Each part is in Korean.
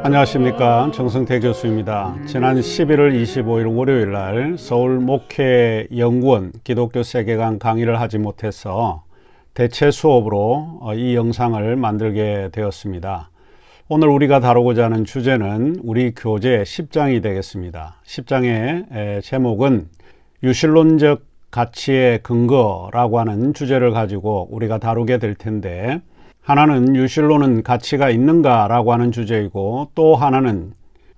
안녕하십니까, 정성태 교수입니다. 지난 11월 25일 월요일 날 서울 목회연구원 기독교 세계관 강의를 하지 못해서 대체 수업으로 이 영상을 만들게 되었습니다. 오늘 우리가 다루고자 하는 주제는 우리 교재 10장이 되겠습니다. 10장의 제목은 유실론적 가치의 근거라고 하는 주제를 가지고 우리가 다루게 될 텐데, 하나는 유실론은 가치가 있는가 라고 하는 주제이고, 또 하나는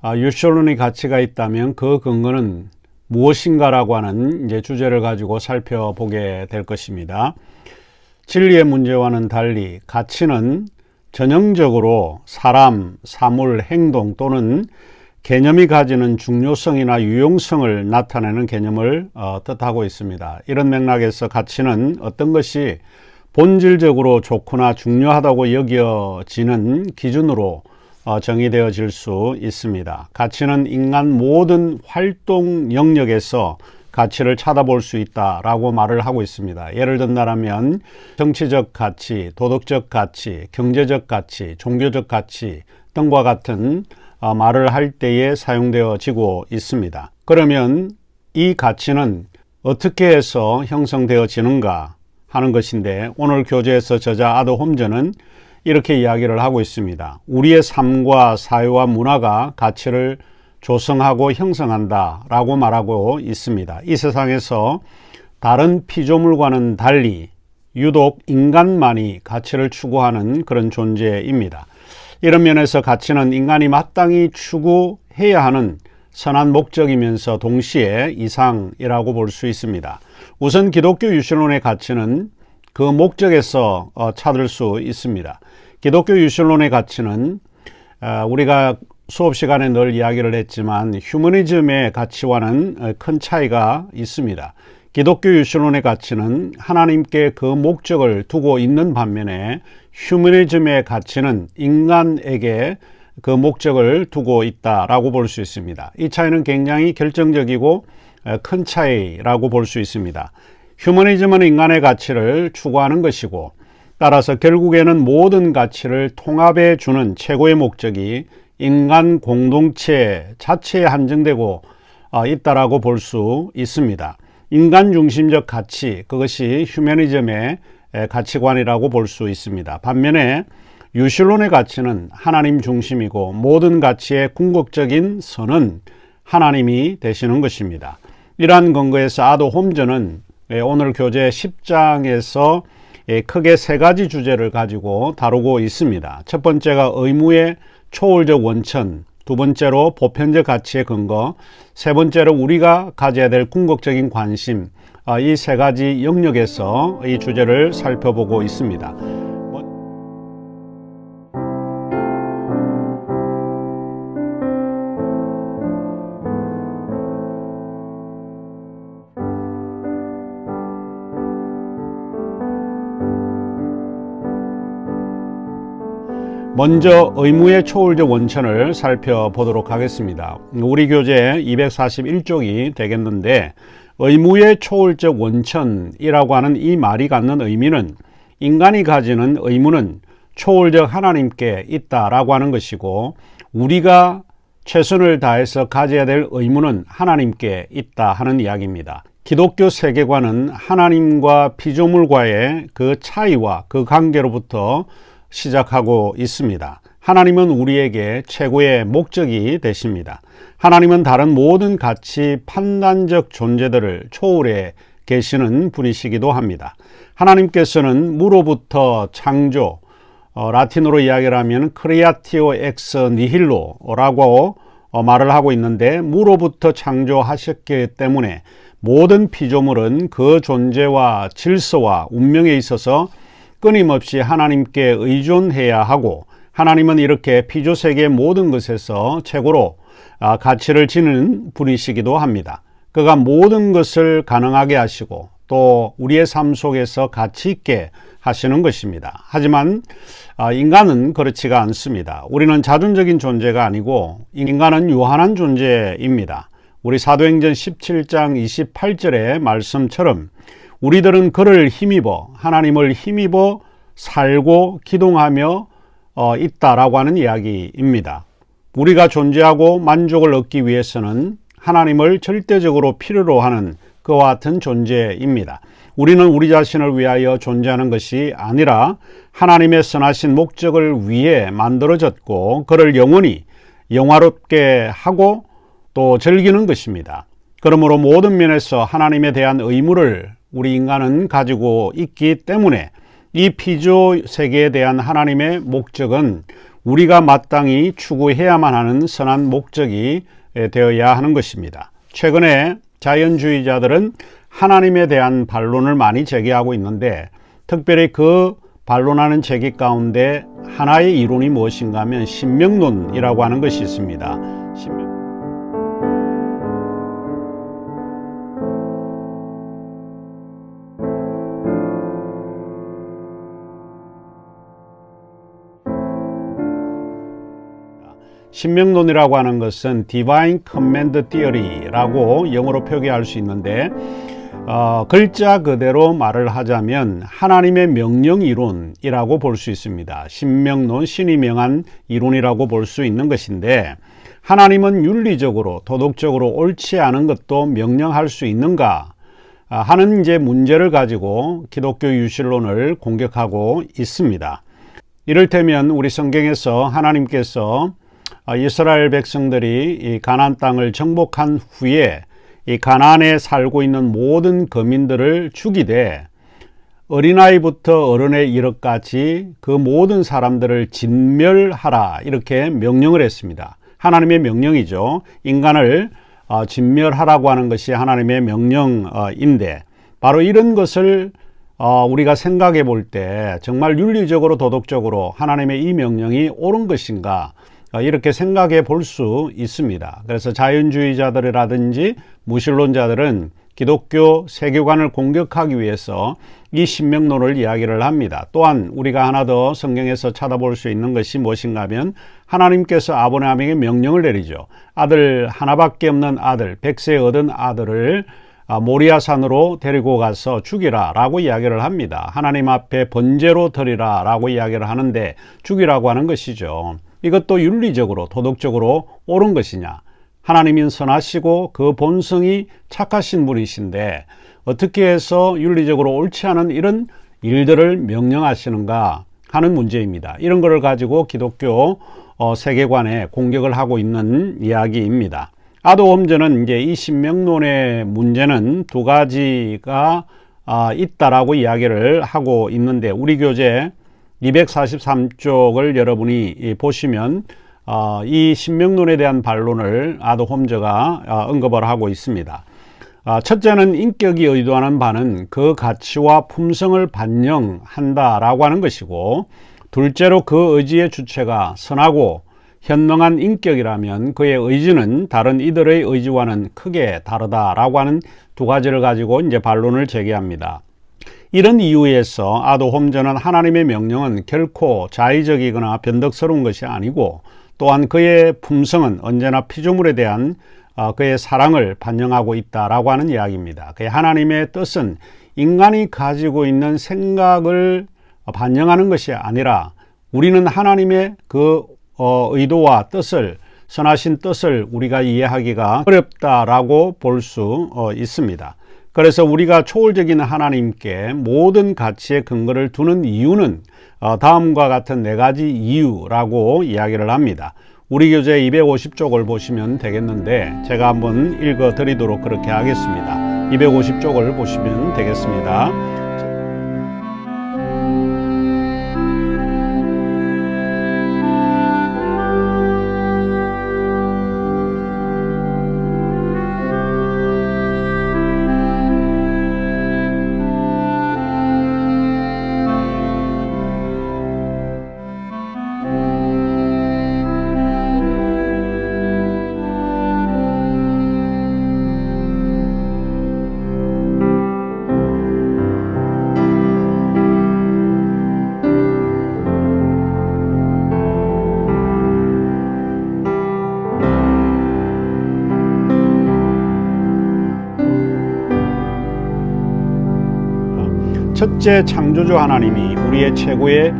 유실론의 가치가 있다면 그 근거는 무엇인가 라고 하는 주제를 가지고 살펴보게 될 것입니다. 진리의 문제와는 달리 가치는 전형적으로 사람, 사물, 행동 또는 개념이 가지는 중요성이나 유용성을 나타내는 개념을 뜻하고 있습니다. 이런 맥락에서 가치는 어떤 것이 본질적으로 좋거나 중요하다고 여겨지는 기준으로 정의되어질 수 있습니다. 가치는 인간 모든 활동 영역에서 가치를 찾아볼 수 있다라고 말을 하고 있습니다. 예를 든다면 정치적 가치, 도덕적 가치, 경제적 가치, 종교적 가치 등과 같은 말을 할 때에 사용되어지고 있습니다. 그러면 이 가치는 어떻게 해서 형성되어지는가 하는 것인데, 오늘 교재에서 저자 아더 홈즈는 이렇게 이야기를 하고 있습니다. 우리의 삶과 사회와 문화가 가치를 조성하고 형성한다 라고 말하고 있습니다. 이 세상에서 다른 피조물과는 달리 유독 인간만이 가치를 추구하는 그런 존재입니다. 이런 면에서 가치는 인간이 마땅히 추구해야 하는 선한 목적이면서 동시에 이상이라고 볼 수 있습니다. 우선 기독교 유실론의 가치는 그 목적에서 찾을 수 있습니다. 기독교 유실론의 가치는 우리가 수업 시간에 늘 이야기를 했지만 휴머니즘의 가치와는 큰 차이가 있습니다. 기독교 유실론의 가치는 하나님께 그 목적을 두고 있는 반면에 휴머니즘의 가치는 인간에게 그 목적을 두고 있다라고 볼 수 있습니다. 이 차이는 굉장히 결정적이고 큰 차이라고 볼 수 있습니다. 휴머니즘은 인간의 가치를 추구하는 것이고, 따라서 결국에는 모든 가치를 통합해 주는 최고의 목적이 인간 공동체 자체에 한정되고 있다라고 볼 수 있습니다. 인간 중심적 가치, 그것이 휴머니즘의 가치관이라고 볼 수 있습니다. 반면에 유실론의 가치는 하나님 중심이고, 모든 가치의 궁극적인 선은 하나님이 되시는 것입니다. 이러한 근거에서 아더 홈즈는 오늘 교재 10장에서 크게 세 가지 주제를 가지고 다루고 있습니다. 첫 번째가 의무의 초월적 원천, 두 번째로 보편적 가치의 근거, 세 번째로 우리가 가져야 될 궁극적인 관심, 이 세 가지 영역에서 이 주제를 살펴보고 있습니다. 먼저 의무의 초월적 원천을 살펴보도록 하겠습니다. 우리 교재 241쪽이 되겠는데, 의무의 초월적 원천이라고 하는 이 말이 갖는 의미는 인간이 가지는 의무는 초월적 하나님께 있다라고 하는 것이고, 우리가 최선을 다해서 가져야 될 의무는 하나님께 있다 하는 이야기입니다. 기독교 세계관은 하나님과 피조물과의 그 차이와 그 관계로부터 시작하고 있습니다. 하나님은 우리에게 최고의 목적이 되십니다. 하나님은 다른 모든 가치 판단적 존재들을 초월해 계시는 분이시기도 합니다. 하나님께서는 무로부터 창조, 라틴어로 이야기를 하면 크리아티오 엑스 니힐로라고 말을 하고 있는데, 무로부터 창조하셨기 때문에 모든 피조물은 그 존재와 질서와 운명에 있어서 끊임없이 하나님께 의존해야 하고, 하나님은 이렇게 피조세계의 모든 것에서 최고로 가치를 지는 분이시기도 합니다. 그가 모든 것을 가능하게 하시고 또 우리의 삶 속에서 가치 있게 하시는 것입니다. 하지만 인간은 그렇지가 않습니다. 우리는 자존적인 존재가 아니고 인간은 유한한 존재입니다. 우리 사도행전 17장 28절의 말씀처럼 우리들은 그를 힘입어, 하나님을 힘입어 살고 기동하며 있다라고 하는 이야기입니다. 우리가 존재하고 만족을 얻기 위해서는 하나님을 절대적으로 필요로 하는 그와 같은 존재입니다. 우리는 우리 자신을 위하여 존재하는 것이 아니라 하나님의 선하신 목적을 위해 만들어졌고 그를 영원히 영화롭게 하고 또 즐기는 것입니다. 그러므로 모든 면에서 하나님에 대한 의무를 우리 인간은 가지고 있기 때문에 이 피조 세계에 대한 하나님의 목적은 우리가 마땅히 추구해야만 하는 선한 목적이 되어야 하는 것입니다. 최근에 자연주의자들은 하나님에 대한 반론을 많이 제기하고 있는데 특별히 그 반론하는 제기 가운데 하나의 이론이 무엇인가 하면 신명론이라고 하는 것이 있습니다. 신명론이라고 하는 것은 Divine Command Theory라고 영어로 표기할 수 있는데 글자 그대로 말을 하자면 하나님의 명령 이론이라고 볼 수 있습니다. 신명론, 신이 명한 이론이라고 볼 수 있는 것인데 하나님은 윤리적으로 도덕적으로 옳지 않은 것도 명령할 수 있는가 하는 이제 문제를 가지고 기독교 유실론을 공격하고 있습니다. 이를테면 우리 성경에서 하나님께서 이스라엘 백성들이 이 가나안 땅을 정복한 후에 이 가나안에 살고 있는 모든 거민들을 죽이되 어린아이부터 어른에 이르기까지 그 모든 사람들을 진멸하라 이렇게 명령을 했습니다. 하나님의 명령이죠. 인간을 진멸하라고 하는 것이 하나님의 명령인데 바로 이런 것을 우리가 생각해 볼 때 정말 윤리적으로 도덕적으로 하나님의 이 명령이 옳은 것인가 이렇게 생각해 볼 수 있습니다. 그래서 자연주의자들이라든지 무신론자들은 기독교 세계관을 공격하기 위해서 이 신명론을 이야기를 합니다. 또한 우리가 하나 더 성경에서 찾아볼 수 있는 것이 무엇인가 하면 하나님께서 아브라함에게 명령을 내리죠. 아들 하나밖에 없는 아들, 100세 얻은 아들을 모리아산으로 데리고 가서 죽이라 라고 이야기를 합니다. 하나님 앞에 번제로 드리라 라고 이야기를 하는데 죽이라고 하는 것이죠. 이것도 윤리적으로 도덕적으로 옳은 것이냐? 하나님은 선하시고 그 본성이 착하신 분이신데 어떻게 해서 윤리적으로 옳지 않은 이런 일들을 명령하시는가 하는 문제입니다. 이런 것을 가지고 기독교 세계관에 공격을 하고 있는 이야기입니다. 아도홈즈는 이제 이 신명론의 문제는 두 가지가 있다라고 이야기를 하고 있는데 우리 교재 243쪽을 여러분이 보시면 이 신명론에 대한 반론을 아도홈즈가 언급을 하고 있습니다. 첫째는 인격이 의도하는 바는 그 가치와 품성을 반영한다라고 하는 것이고 둘째로 그 의지의 주체가 선하고 현명한 인격이라면 그의 의지는 다른 이들의 의지와는 크게 다르다라고 하는 두 가지를 가지고 이제 반론을 제기합니다. 이런 이유에서 아도홈즈는 하나님의 명령은 결코 자의적이거나 변덕스러운 것이 아니고 또한 그의 품성은 언제나 피조물에 대한 그의 사랑을 반영하고 있다라고 하는 이야기입니다. 그의 하나님의 뜻은 인간이 가지고 있는 생각을 반영하는 것이 아니라 우리는 하나님의 그 의도와 뜻을 선하신 뜻을 우리가 이해하기가 어렵다라고 볼 수 있습니다. 그래서 우리가 초월적인 하나님께 모든 가치의 근거를 두는 이유는 다음과 같은 네 가지 이유라고 이야기를 합니다. 우리 교재 250쪽을 보시면 되겠는데 제가 한번 읽어 드리도록 그렇게 하겠습니다. 250쪽을 보시면 되겠습니다. 첫째, 창조주 하나님이 우리의 최고의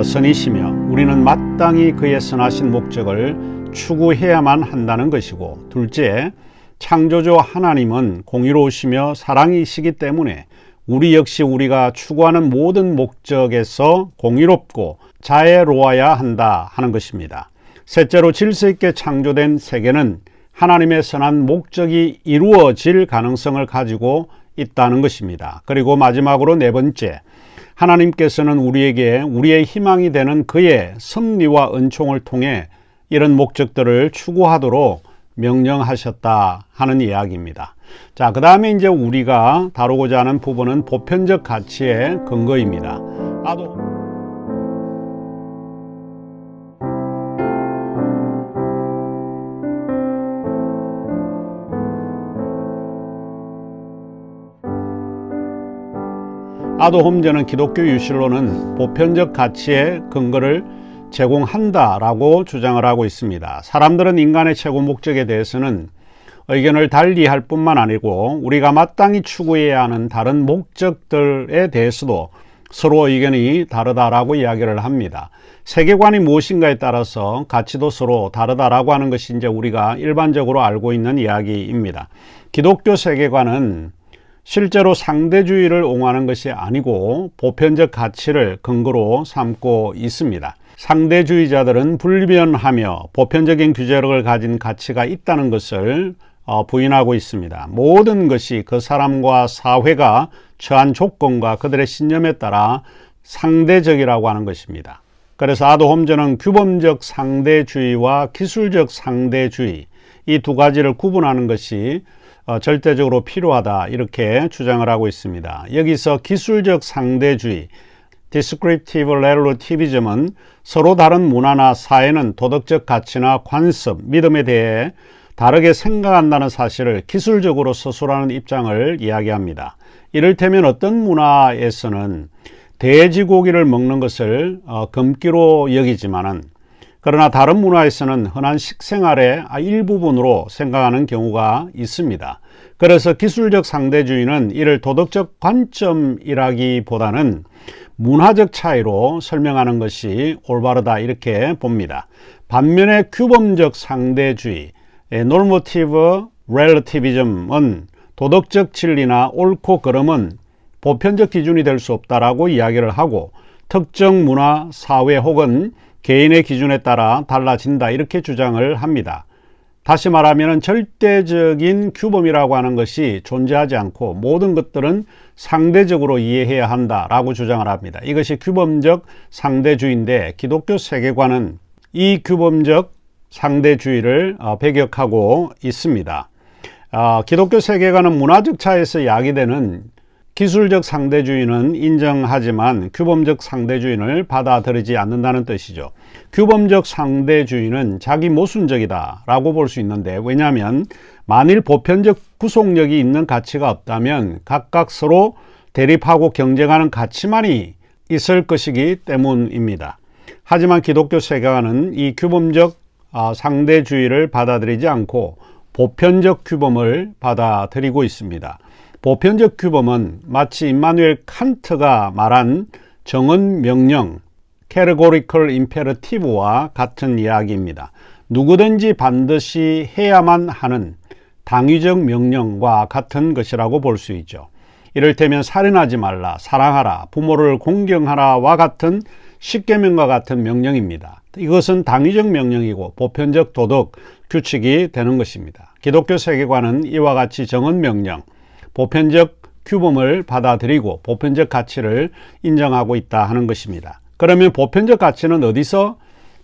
선이시며 우리는 마땅히 그의 선하신 목적을 추구해야만 한다는 것이고, 둘째, 창조주 하나님은 공의로우시며 사랑이시기 때문에 우리 역시 우리가 추구하는 모든 목적에서 공의롭고 자애로워야 한다 하는 것입니다. 셋째로, 질서 있게 창조된 세계는 하나님의 선한 목적이 이루어질 가능성을 가지고 있다는 것입니다. 그리고 마지막으로 네 번째, 하나님께서는 우리에게 우리의 희망이 되는 그의 섭리와 은총을 통해 이런 목적들을 추구하도록 명령하셨다 하는 이야기입니다. 자, 그 다음에 이제 우리가 다루고자 하는 부분은 보편적 가치의 근거입니다. 아도 홈즈는 기독교 유실론은 보편적 가치의 근거를 제공한다라고 주장을 하고 있습니다. 사람들은 인간의 최고 목적에 대해서는 의견을 달리할 뿐만 아니고 우리가 마땅히 추구해야 하는 다른 목적들에 대해서도 서로 의견이 다르다라고 이야기를 합니다. 세계관이 무엇인가에 따라서 가치도 서로 다르다라고 하는 것이 이제 우리가 일반적으로 알고 있는 이야기입니다. 기독교 세계관은 실제로 상대주의를 옹호하는 것이 아니고 보편적 가치를 근거로 삼고 있습니다. 상대주의자들은 불변하며 보편적인 규제력을 가진 가치가 있다는 것을 부인하고 있습니다. 모든 것이 그 사람과 사회가 처한 조건과 그들의 신념에 따라 상대적이라고 하는 것입니다. 그래서 아도 홈즈는 규범적 상대주의와 기술적 상대주의, 이 두 가지를 구분하는 것이 절대적으로 필요하다 이렇게 주장을 하고 있습니다. 여기서 기술적 상대주의, Descriptive Relativism은 서로 다른 문화나 사회는 도덕적 가치나 관습, 믿음에 대해 다르게 생각한다는 사실을 기술적으로 서술하는 입장을 이야기합니다. 이를테면 어떤 문화에서는 돼지고기를 먹는 것을 금기로 여기지만은, 그러나 다른 문화에서는 흔한 식생활의 일부분으로 생각하는 경우가 있습니다. 그래서 기술적 상대주의는 이를 도덕적 관점이라기보다는 문화적 차이로 설명하는 것이 올바르다 이렇게 봅니다. 반면에 규범적 상대주의, Normative Relativism은 도덕적 진리나 옳고 그름은 보편적 기준이 될 수 없다라고 이야기를 하고, 특정 문화, 사회 혹은 개인의 기준에 따라 달라진다 이렇게 주장을 합니다. 다시 말하면 절대적인 규범이라고 하는 것이 존재하지 않고 모든 것들은 상대적으로 이해해야 한다라고 주장을 합니다. 이것이 규범적 상대주의인데, 기독교 세계관은 이 규범적 상대주의를 배격하고 있습니다. 기독교 세계관은 문화적 차이에서 야기되는 기술적 상대주의는 인정하지만 규범적 상대주의를 받아들이지 않는다는 뜻이죠. 규범적 상대주의는 자기 모순적이다 라고 볼 수 있는데, 왜냐하면 만일 보편적 구속력이 있는 가치가 없다면 각각 서로 대립하고 경쟁하는 가치만이 있을 것이기 때문입니다. 하지만 기독교 세계관은 이 규범적 상대주의를 받아들이지 않고 보편적 규범을 받아들이고 있습니다. 보편적 규범은 마치 임마누엘 칸트가 말한 정언 명령, categorical imperative와 같은 이야기입니다. 누구든지 반드시 해야만 하는 당위적 명령과 같은 것이라고 볼 수 있죠. 이를테면 살인하지 말라, 사랑하라, 부모를 공경하라와 같은 십계명과 같은 명령입니다. 이것은 당위적 명령이고 보편적 도덕 규칙이 되는 것입니다. 기독교 세계관은 이와 같이 정언 명령, 보편적 규범을 받아들이고 보편적 가치를 인정하고 있다 하는 것입니다. 그러면 보편적 가치는 어디서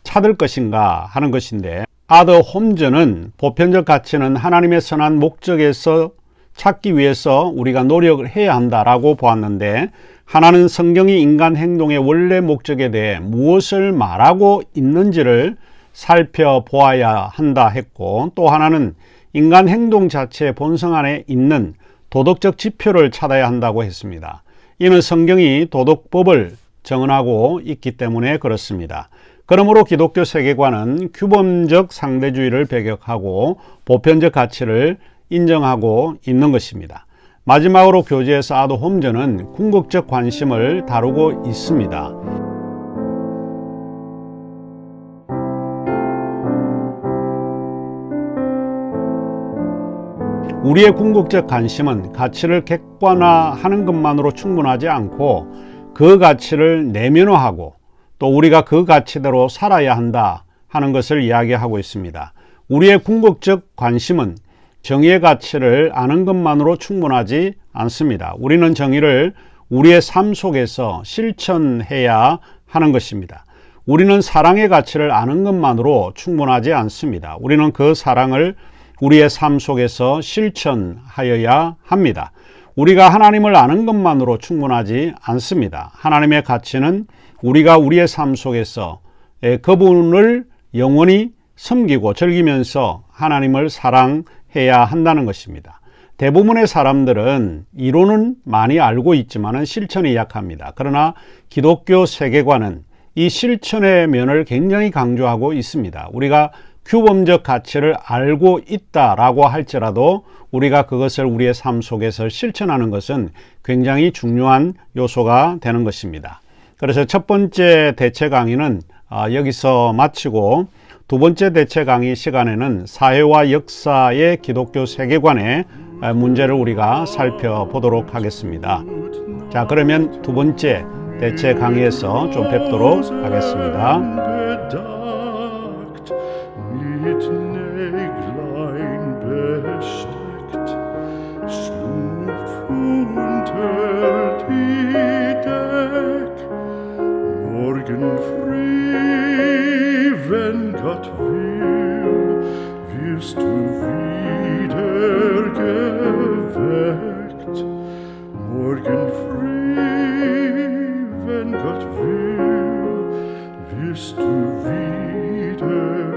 찾을 것인가 하는 것인데, 아더 홈즈는 보편적 가치는 하나님의 선한 목적에서 찾기 위해서 우리가 노력을 해야 한다라고 보았는데, 하나는 성경이 인간 행동의 원래 목적에 대해 무엇을 말하고 있는지를 살펴보아야 한다 했고, 또 하나는 인간 행동 자체의 본성 안에 있는 도덕적 지표를 찾아야 한다고 했습니다. 이는 성경이 도덕법을 정언하고 있기 때문에 그렇습니다. 그러므로 기독교 세계관은 규범적 상대주의를 배격하고 보편적 가치를 인정하고 있는 것입니다. 마지막으로 교재에서 아도 홈즈는 궁극적 관심을 다루고 있습니다. 우리의 궁극적 관심은 가치를 객관화하는 것만으로 충분하지 않고 그 가치를 내면화하고 또 우리가 그 가치대로 살아야 한다 하는 것을 이야기하고 있습니다. 우리의 궁극적 관심은 정의의 가치를 아는 것만으로 충분하지 않습니다. 우리는 정의를 우리의 삶 속에서 실천해야 하는 것입니다. 우리는 사랑의 가치를 아는 것만으로 충분하지 않습니다. 우리는 그 사랑을 우리의 삶 속에서 실천하여야 합니다. 우리가 하나님을 아는 것만으로 충분하지 않습니다. 하나님의 가치는 우리가 우리의 삶 속에서 그분을 영원히 섬기고 즐기면서 하나님을 사랑해야 한다는 것입니다. 대부분의 사람들은 이론은 많이 알고 있지만 실천이 약합니다. 그러나 기독교 세계관은 이 실천의 면을 굉장히 강조하고 있습니다. 우리가 규범적 가치를 알고 있다라고 할지라도 우리가 그것을 우리의 삶 속에서 실천하는 것은 굉장히 중요한 요소가 되는 것입니다. 그래서 첫 번째 대체 강의는 여기서 마치고 두 번째 대체 강의 시간에는 사회와 역사의 기독교 세계관의 문제를 우리가 살펴보도록 하겠습니다. 자, 그러면 두 번째 대체 강의에서 좀 뵙도록 하겠습니다. Mit Näglein besteckt, schlupf unter die Deck. Morgen früh, wenn Gott will, wirst du wieder geweckt. Morgen früh, wenn Gott will, wirst du wieder